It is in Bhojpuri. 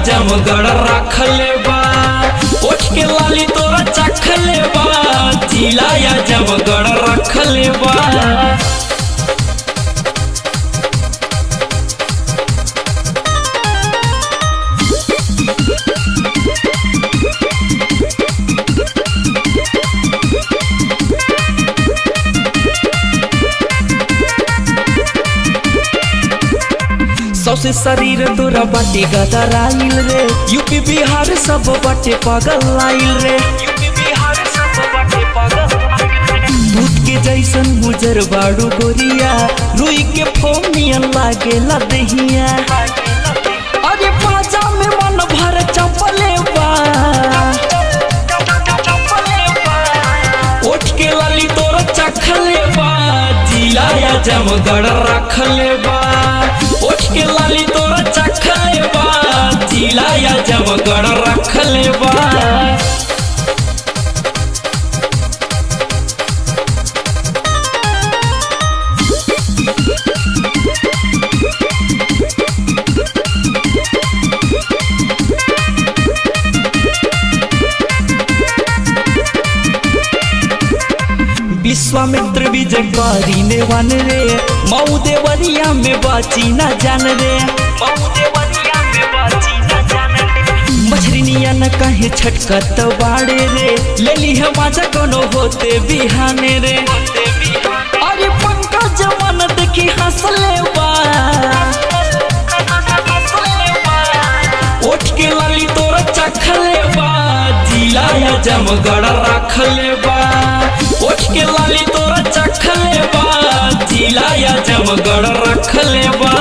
जमगढ़ रख लेबा, उठ के लाली तोरा चख लेबा, जिला या जमगढ़ रख लेबा। सौसे शरीर तोरा बाटे गदराइल रे, यूपी बिहार सब बाटे पागल आइल रे, यूपी बिहार सब बाटे पागल। दूध के जैसन गुजर बाड़ू गोरिया, रुई के फोमियन लागेला दहिया, अरे पाजा में मन भर चपले बा, उठ के लाली तोरा चख लेबा, जिला या जमगढ़ रख लेबा, उठ के लाली तोरा चख लेबा, जिला या जमगढ़ रख लेबा। विश्वामित्र विजय करी ने वन रे, मऊ देवरिया में बाची न जान रे, मऊ देवरिया में बाची न जान रे। मछरिनिया न कहे छटकत बाड़े रे, ले ली है माजा कोनो होते बिहाने रे, अरे पंकज मन देखी हंस लेबा, उठ के लाली तोरा चख लेबा, जिला या जमगढ़ रख लेबा, उठ के लाली तोरा चख लेबा, जिला या जमगढ़ रख लेबा।